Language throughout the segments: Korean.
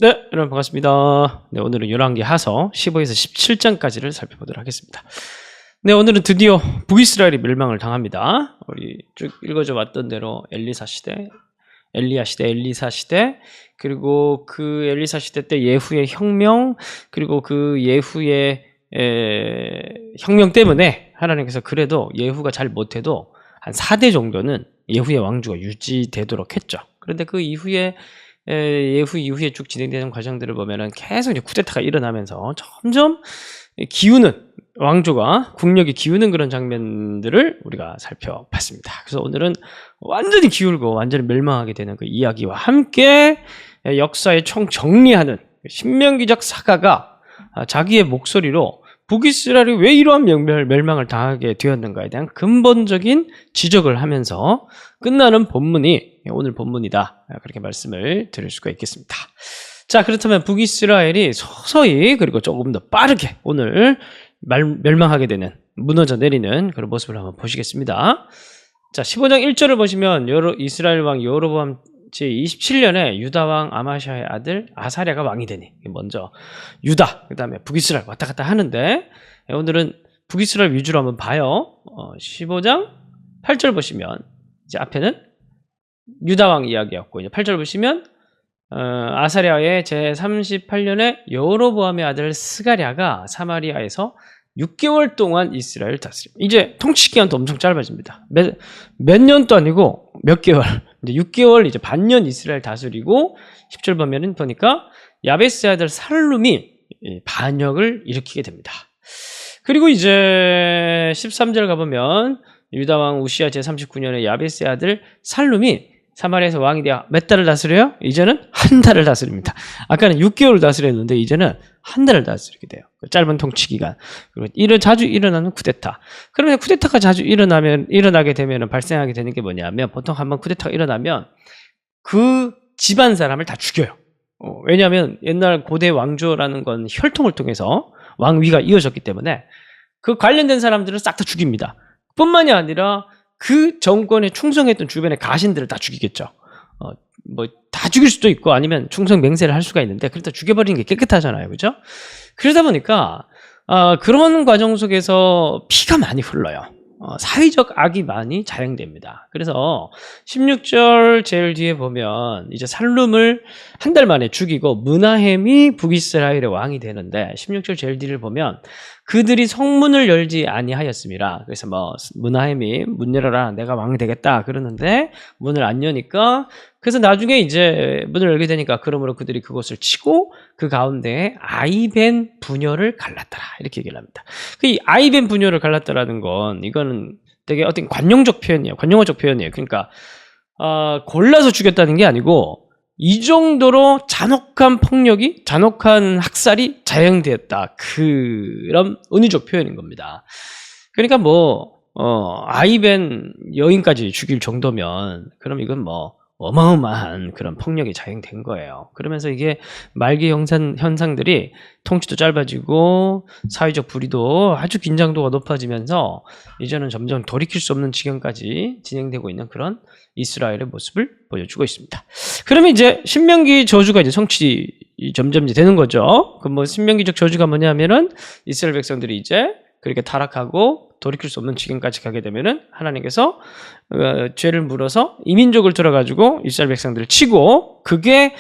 네, 여러분 반갑습니다. 네, 오늘은 열왕기하서 15에서 17장까지를 살펴보도록 하겠습니다. 네, 오늘은 드디어 북이스라엘이 멸망을 당합니다. 우리 쭉 읽어줘 왔던 대로 엘리야 시대, 엘리사 시대, 그리고 그 엘리사 시대 때 예후의 혁명, 그리고 그 예후의 혁명 때문에 하나님께서 그래도 예후가 잘 못해도 한 4대 정도는 예후의 왕조가 유지되도록 했죠. 그런데 그 이후에 예후 이후에 쭉 진행되는 과정들을 보면은 계속 이제 쿠데타가 일어나면서 점점 기우는 왕조가 국력이 기우는 그런 장면들을 우리가 살펴봤습니다. 그래서 오늘은 완전히 기울고 완전히 멸망하게 되는 그 이야기와 함께 역사의 총정리하는 신명기적 사가가 자기의 목소리로 북이스라엘이 왜 이러한 멸망을 당하게 되었는가에 대한 근본적인 지적을 하면서 끝나는 본문이 오늘 본문이다. 그렇게 말씀을 드릴 수가 있겠습니다. 자, 그렇다면 북이스라엘이 서서히 그리고 조금 더 빠르게 오늘 멸망하게 되는, 무너져 내리는 그런 모습을 한번 보시겠습니다. 자, 15장 1절을 보시면 이스라엘 왕 여로보암 제27년에 유다 왕 아마시아의 아들 아사랴가 왕이 되니, 먼저 유다, 그 다음에 북이스라엘 왔다 갔다 하는데, 오늘은 북이스라엘 위주로 한번 봐요. 15장 8절 보시면 이제 앞에는 유다 왕 이야기였고, 이제 8절 보시면 아사랴의 제38년에 여로보암의 아들 스가랴가 사마리아에서 6개월 동안 이스라엘을 다스립니다. 이제 통치 기간도 엄청 짧아집니다. 몇 년도 아니고 몇 개월. 이제 6개월, 이제 반년 이스라엘 다스리고, 10절 보면은 보니까 야베스 아들 살룸이 반역을 일으키게 됩니다. 그리고 이제 13절 가보면 유다 왕 우시야 제39년에 야베스 아들 살룸이 사마리아에서 왕이 되어 몇 달을 다스려요? 이제는 한 달을 다스립니다. 아까는 6개월을 다스렸는데 이제는 한 달을 다스리게 돼요. 짧은 통치 기간. 그리고 자주 일어나는 쿠데타. 그러면 쿠데타가 자주 일어나게 되면 발생하게 되는 게 뭐냐면, 보통 한번 쿠데타가 일어나면 그 집안 사람을 다 죽여요. 왜냐하면 옛날 고대 왕조라는 건 혈통을 통해서 왕위가 이어졌기 때문에 그 관련된 사람들을 싹 다 죽입니다. 뿐만이 아니라 그 정권에 충성했던 주변의 가신들을 다 죽이겠죠. 다 죽일 수도 있고 아니면 충성 맹세를 할 수가 있는데, 그러다 죽여버리는 게 깨끗하잖아요. 그죠? 그러다 보니까 그런 과정 속에서 피가 많이 흘러요. 사회적 악이 많이 자행됩니다. 그래서 16절 제일 뒤에 보면 이제 살룸을 한 달 만에 죽이고 므나헴이 북이스라엘의 왕이 되는데, 16절 제일 뒤를 보면 그들이 성문을 열지 아니하였습니다. 그래서 므나헴이 문 열어라, 내가 왕이 되겠다 그러는데 문을 안 여니까, 그래서 나중에 이제 문을 열게 되니까 그러므로 그들이 그곳을 치고 그 가운데에 아이벤 부녀를 갈랐더라, 이렇게 얘기를 합니다. 이 아이벤 부녀를 갈랐더라는 건, 이거는 되게 어떤 관용적 표현이에요. 관용어적 표현이에요. 그러니까 골라서 죽였다는 게 아니고 이 정도로 잔혹한 폭력이, 잔혹한 학살이 자행되었다, 그런 은유적 표현인 겁니다. 그러니까 아이벤 여인까지 죽일 정도면 그럼 이건 어마어마한 그런 폭력이 자행된 거예요. 그러면서 이게 말기 현상들이 통치도 짧아지고 사회적 불의도 아주 긴장도가 높아지면서 이제는 점점 돌이킬 수 없는 지경까지 진행되고 있는 그런 이스라엘의 모습을 보여주고 있습니다. 그러면 이제 신명기 저주가 이제 성취 점점 이제 되는 거죠. 그 신명기적 저주가 뭐냐면은 이스라엘 백성들이 이제 그렇게 타락하고 돌이킬 수 없는 지경까지 가게 되면은 하나님께서 죄를 물어서 이민족을 들어가지고 이스라엘 백성들을 치고, 그게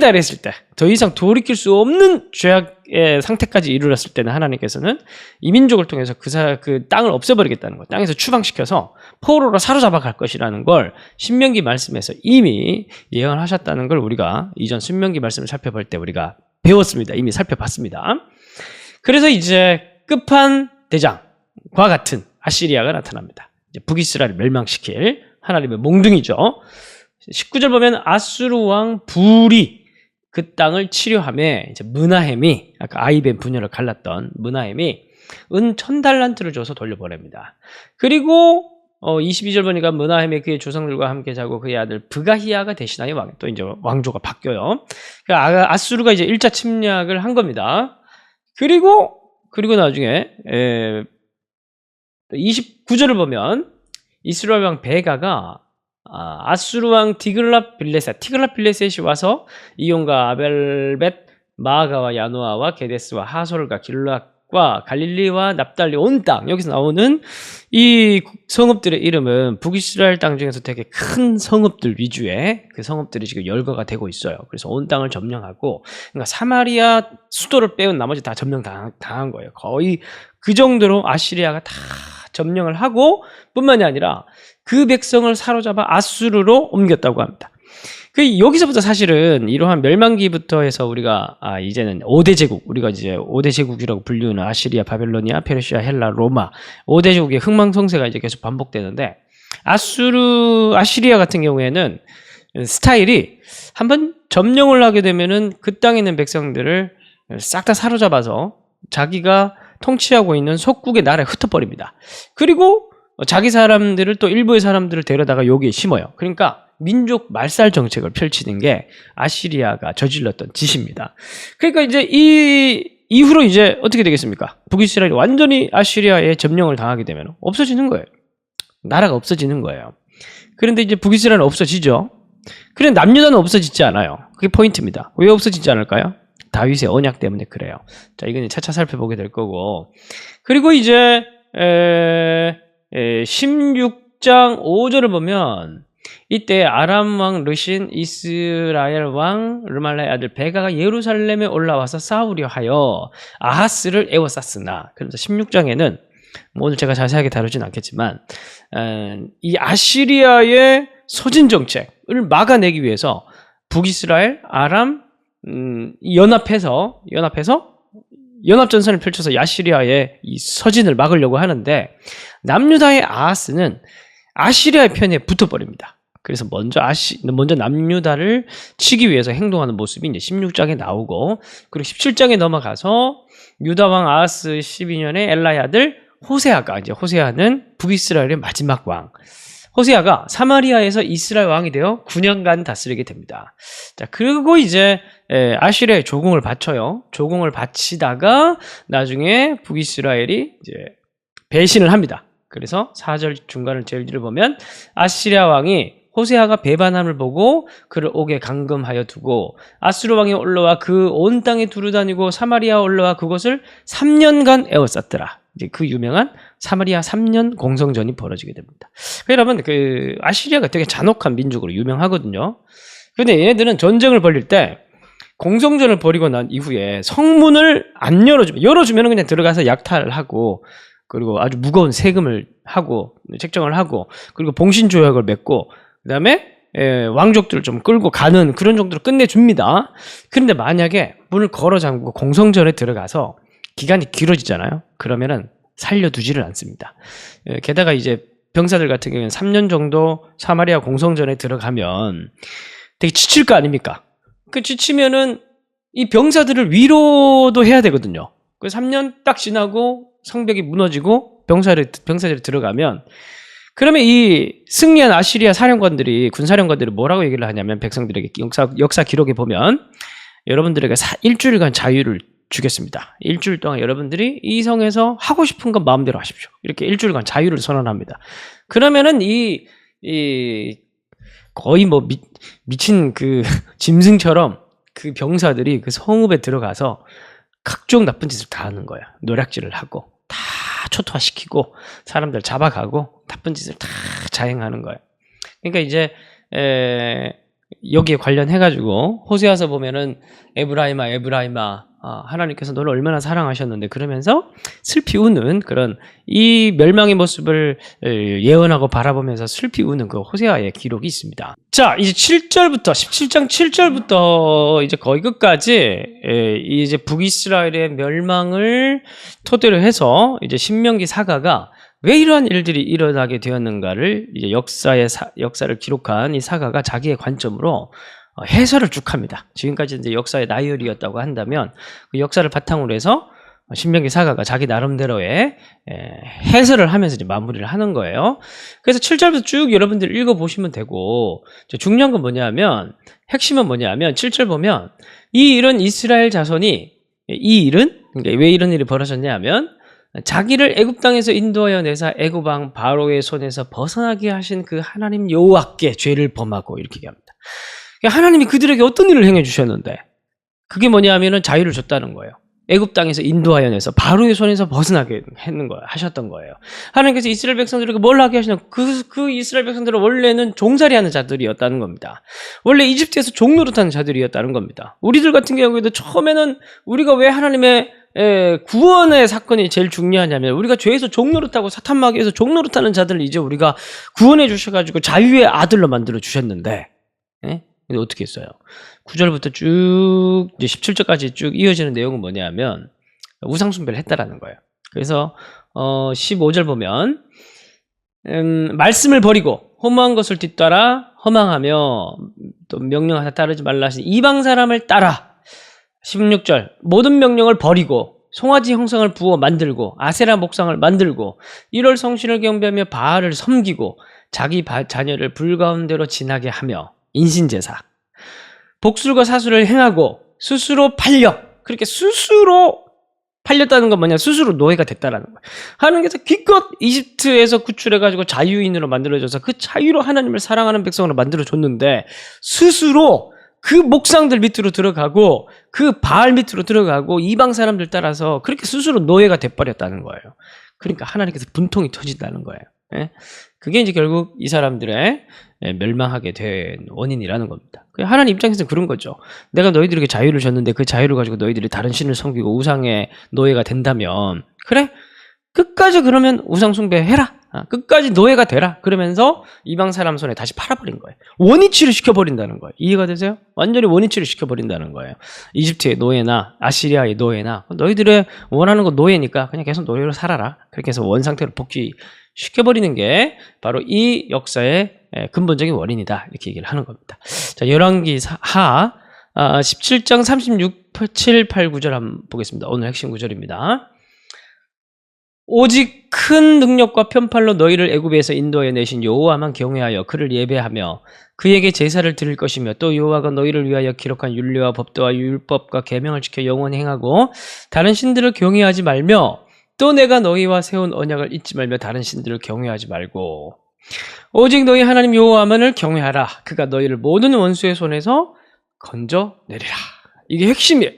달했을 때, 더 이상 돌이킬 수 없는 죄악의 상태까지 이르렀을 때는 하나님께서는 이민족을 통해서 그 땅을 없애버리겠다는 거, 땅에서 추방시켜서 포로로 사로잡아 갈 것이라는 걸 신명기 말씀에서 이미 예언하셨다는 걸 우리가 이전 신명기 말씀을 살펴볼 때 우리가 배웠습니다. 이미 살펴봤습니다. 그래서 이제 끝판대장과 같은 아시리아가 나타납니다. 이제 북이스라엘을 멸망시킬 하나님의 몽둥이죠. 19절 보면 아수르 왕 불이 그 땅을 치료하며, 이제 므나헴이, 아까 아이벤 부녀를 갈랐던 므나헴이 은 1000달란트를 줘서 돌려보냅니다. 그리고 22절 보니까 므나헴이 그의 조상들과 함께 자고 그의 아들 브가히야가 대신하여 또 이제 왕조가 바뀌어요. 그러니까 아수르가 이제 1차 침략을 한 겁니다. 그리고 나중에 29절을 보면 이스라엘 왕 베가가 아수르 왕 티글랏빌레셋이 와서 이온과 아벨벳, 마아가와 야노아와 게데스와 하솔과 길앗과 갈릴리와 납달리 온 땅, 여기서 나오는 이 성읍들의 이름은 북이스라엘 땅 중에서 되게 큰 성읍들 위주의 그 성읍들이 지금 열거가 되고 있어요. 그래서 온 땅을 점령하고, 그러니까 사마리아 수도를 빼온 나머지 다 점령당한 거예요. 거의 그 정도로 아시리아가 다 점령을 하고, 뿐만이 아니라 그 백성을 사로잡아 아수르로 옮겼다고 합니다. 여기서부터 사실은 이러한 멸망기부터 해서 우리가 이제는 5대 제국, 우리가 이제 5대 제국이라고 불리우는 아시리아, 바벨로니아, 페르시아, 헬라, 로마 5대 제국의 흥망성쇠가 이제 계속 반복되는데, 아시리아 같은 경우에는 스타일이 한번 점령을 하게 되면은 그 땅에 있는 백성들을 싹 다 사로잡아서 자기가 통치하고 있는 속국의 나라에 흩어버립니다. 그리고 자기 사람들을, 또 일부의 사람들을 데려다가 여기에 심어요. 그러니까 민족 말살 정책을 펼치는 게 아시리아가 저질렀던 짓입니다. 그러니까 이제 이 이후로 이제 어떻게 되겠습니까? 북이스라엘이 완전히 아시리아에 점령을 당하게 되면 없어지는 거예요. 나라가 없어지는 거예요. 그런데 이제 북이스라엘은 없어지죠. 그런데 남유다는 없어지지 않아요. 그게 포인트입니다. 왜 없어지지 않을까요? 다윗의 언약 때문에 그래요. 자, 이건 차차 살펴보게 될 거고. 그리고 이제 16장 5절을 보면, 이때 아람 왕 르신 이스라엘 왕 르말라의 아들 베가가 예루살렘에 올라와서 싸우려 하여 아하스를 에워쌌으나, 그래서 16장에는 오늘 제가 자세하게 다루진 않겠지만 이 아시리아의 소진 정책을 막아내기 위해서 북이스라엘, 아람 연합해서 연합전선을 펼쳐서 아시리아의 이 서진을 막으려고 하는데, 남유다의 아하스는 아시리아의 편에 붙어버립니다. 그래서 먼저 남유다를 치기 위해서 행동하는 모습이 이제 16장에 나오고, 그리고 17장에 넘어가서 유다 왕 아하스 12년에 엘라의 아들 호세아는 북이스라엘의 마지막 왕. 호세아가 사마리아에서 이스라엘 왕이 되어 9년간 다스리게 됩니다. 자, 그리고 이제 아시리아에 조공을 바쳐요. 조공을 바치다가 나중에 북이스라엘이 이제 배신을 합니다. 그래서 4절 중간을 제일 뒤를 보면, 아시리아 왕이 호세아가 배반함을 보고 그를 옥에 감금하여 두고, 아수르 왕이 올라와 그 온 땅에 두루다니고 사마리아 올라와 그것을 3년간 에워쌌더라. 이제 그 유명한 사마리아 3년 공성전이 벌어지게 됩니다. 여러분, 그 아시리아가 되게 잔혹한 민족으로 유명하거든요. 그런데 얘네들은 전쟁을 벌일 때 공성전을 벌이고 난 이후에 성문을 안 열어주면 그냥 들어가서 약탈을 하고, 그리고 아주 무거운 세금을 하고 책정을 하고, 그리고 봉신조약을 맺고, 그 다음에 왕족들을 좀 끌고 가는 그런 정도로 끝내줍니다. 그런데 만약에 문을 걸어 잠그고 공성전에 들어가서 기간이 길어지잖아요. 그러면은 살려두지를 않습니다. 게다가 이제 병사들 같은 경우에는 3년 정도 사마리아 공성전에 들어가면 되게 지칠 거 아닙니까? 그 지치면은 이 병사들을 위로도 해야 되거든요. 그 3년 딱 지나고 성벽이 무너지고 병사들이 들어가면, 그러면 이 승리한 아시리아 군사령관들이 뭐라고 얘기를 하냐면, 백성들에게 역사 기록에 보면 여러분들에게 일주일간 자유를 주겠습니다. 일주일 동안 여러분들이 이 성에서 하고 싶은 건 마음대로 하십시오. 이렇게 일주일간 자유를 선언합니다. 그러면은 거의 뭐 미친 그 짐승처럼 그 병사들이 그 성읍에 들어가서 각종 나쁜 짓을 다 하는 거야. 노략질을 하고 다 초토화시키고 사람들 잡아가고 나쁜 짓을 다 자행하는 거예요. 그러니까 이제 여기에 관련해가지고 호세아서 보면은 에브라임아 하나님께서 너를 얼마나 사랑하셨는데, 그러면서 슬피 우는 그런 이 멸망의 모습을 예언하고 바라보면서 슬피 우는 그 호세아의 기록이 있습니다. 자, 이제 17장 7절부터 이제 거의 끝까지 이제 북이스라엘의 멸망을 토대로 해서 이제 신명기 사가가 왜 이러한 일들이 일어나게 되었는가를 이제 역사를 기록한 이 사가가 자기의 관점으로 해설을 쭉 합니다. 지금까지 이제 역사의 나열이었다고 한다면, 그 역사를 바탕으로 해서 신명기 사가가 자기 나름대로의 해설을 하면서 이제 마무리를 하는 거예요. 그래서 7절부터 쭉 여러분들 읽어보시면 되고, 중요한 건 뭐냐면, 핵심은 뭐냐면 7절 보면 이 일은 이스라엘 자손이, 이 일은 그러니까 왜 이런 일이 벌어졌냐 하면 자기를 애굽 땅에서 인도하여 내사 애굽 왕 바로의 손에서 벗어나게 하신 그 하나님 여호와께 죄를 범하고 이렇게 얘기합니다. 하나님이 그들에게 어떤 일을 행해 주셨는데 그게 뭐냐면은 자유를 줬다는 거예요. 애굽 땅에서 인도하여 내서 바로의 손에서 벗어나게 했는 거예요. 하셨던 거예요. 하나님께서 이스라엘 백성들에게 뭘 하게 하시냐? 그 이스라엘 백성들은 원래는 종살이하는 자들이었다는 겁니다. 원래 이집트에서 종노릇하는 자들이었다는 겁니다. 우리들 같은 경우에도 처음에는 우리가 왜 하나님의 구원의 사건이 제일 중요하냐면 우리가 죄에서 종노릇하고 사탄마귀에서 종노릇하는 자들을 이제 우리가 구원해 주셔가지고 자유의 아들로 만들어 주셨는데, 예? 근데 어떻게 했어요? 9절부터 쭉 이제 17절까지 쭉 이어지는 내용은 뭐냐면 우상숭배를 했다라는 거예요. 그래서 15절 보면 말씀을 버리고 허무한 것을 뒤따라 허망하며 또 명령하사 따르지 말라 하신 이방 사람을 따라 16절 모든 명령을 버리고 송아지 형상을 부어 만들고 아세라 목상을 만들고 1월 성신을 경배하며 바알을 섬기고 자기 자녀를 불 가운데로 지나게 하며 인신제사 복술과 사술을 행하고 스스로 팔려 그렇게 스스로 팔렸다는 건 뭐냐 스스로 노예가 됐다라는 거예요. 하나님께서 기껏 이집트에서 구출해가지고 자유인으로 만들어줘서 그 자유로 하나님을 사랑하는 백성으로 만들어줬는데 스스로 그 목상들 밑으로 들어가고 그 바알 밑으로 들어가고 이방 사람들 따라서 그렇게 스스로 노예가 돼버렸다는 거예요. 그러니까 하나님께서 분통이 터진다는 거예요. 예? 그게 이제 결국 이 사람들의 멸망하게 된 원인이라는 겁니다. 하나님 입장에서는 그런 거죠. 내가 너희들에게 자유를 줬는데 그 자유를 가지고 너희들이 다른 신을 섬기고 우상의 노예가 된다면 그래? 끝까지 그러면 우상 숭배해라. 끝까지 노예가 되라. 그러면서 이방 사람 손에 다시 팔아버린 거예요. 원위치를 시켜버린다는 거예요. 이해가 되세요? 완전히 원위치를 시켜버린다는 거예요. 이집트의 노예나 아시리아의 노예나 너희들의 원하는 거 노예니까 그냥 계속 노예로 살아라. 그렇게 해서 원상태로 복귀시켜버리는 게 바로 이 역사의 근본적인 원인이다. 이렇게 얘기를 하는 겁니다. 자, 열왕기 하 17장 36, 7, 8, 9절 한번 보겠습니다. 오늘 핵심 구절입니다. 오직 큰 능력과 편팔로 너희를 애굽에서 인도해 내신 여호와만 경외하여 그를 예배하며 그에게 제사를 드릴 것이며 또 여호와가 너희를 위하여 기록한 율례와 법도와 율법과 계명을 지켜 영원히 행하고 다른 신들을 경외하지 말며 또 내가 너희와 세운 언약을 잊지 말며 다른 신들을 경외하지 말고 오직 너희 하나님 여호와만을 경외하라. 그가 너희를 모든 원수의 손에서 건져내리라. 이게 핵심이에요.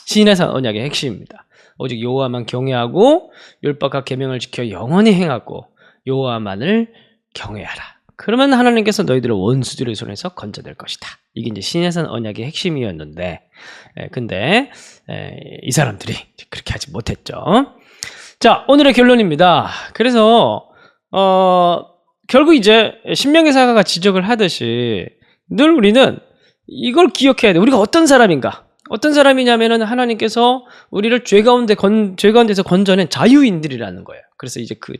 시내산 언약의 핵심입니다. 오직 여호와만 경외하고 율법과 계명을 지켜 영원히 행하고 여호와만을 경외하라. 그러면 하나님께서 너희들을 원수들의 손에서 건져낼 것이다. 이게 이제 시내산 언약의 핵심이었는데, 근데 이 사람들이 그렇게 하지 못했죠. 자, 오늘의 결론입니다. 그래서 결국 이제 신명기사가 지적을 하듯이 늘 우리는 이걸 기억해야 돼. 우리가 어떤 사람인가? 어떤 사람이냐면은 하나님께서 우리를 죄 가운데서 건져낸 자유인들이라는 거예요. 그래서 이제 그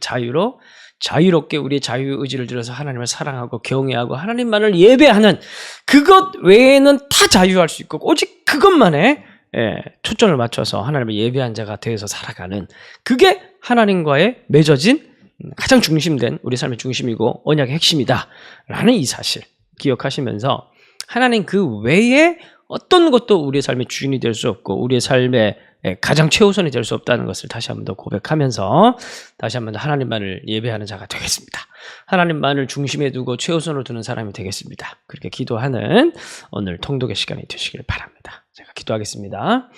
자유롭게 우리의 자유 의지를 들여서 하나님을 사랑하고 경외하고 하나님만을 예배하는 그것 외에는 다 자유할 수 있고 오직 그것만에 초점을 맞춰서 하나님을 예배한 자가 되어서 살아가는 그게 하나님과의 맺어진 가장 중심된 우리 삶의 중심이고 언약의 핵심이다라는 이 사실 기억하시면서 하나님 그 외에 어떤 것도 우리의 삶의 주인이 될 수 없고 우리의 삶의 가장 최우선이 될 수 없다는 것을 다시 한 번 더 고백하면서 다시 한 번 더 하나님만을 예배하는 자가 되겠습니다. 하나님만을 중심에 두고 최우선으로 두는 사람이 되겠습니다. 그렇게 기도하는 오늘 통독의 시간이 되시길 바랍니다. 제가 기도하겠습니다.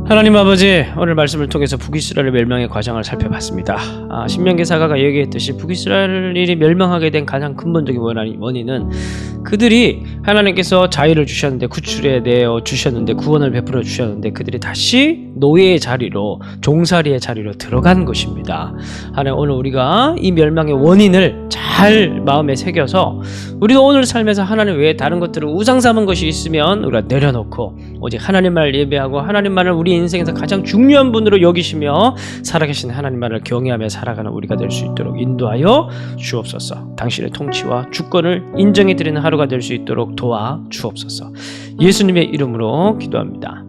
하나님 아버지, 오늘 말씀을 통해서 북이스라엘 멸망의 과정을 살펴봤습니다. 신명기사가 얘기했듯이 북이스라엘이 멸망하게 된 가장 근본적인 원인은 그들이 하나님께서 자유를 주셨는데 구출해 내어 주셨는데 구원을 베풀어 주셨는데 그들이 다시 노예의 자리로 종살이의 자리로 들어간 것입니다. 하나님, 오늘 우리가 이 멸망의 원인을 잘 마음에 새겨서 우리도 오늘 삶에서 하나님 외에 다른 것들을 우상 삼은 것이 있으면 우리가 내려놓고 오직 하나님만을 예배하고 하나님만을 우리 인생에서 가장 중요한 분으로 여기시며 살아계신 하나님만을 경외하며 살아가는 우리가 될 수 있도록 인도하여 주옵소서. 당신의 통치와 주권을 인정해 드리는 하루가 될 수 있도록 도와 주옵소서. 예수님의 이름으로 기도합니다.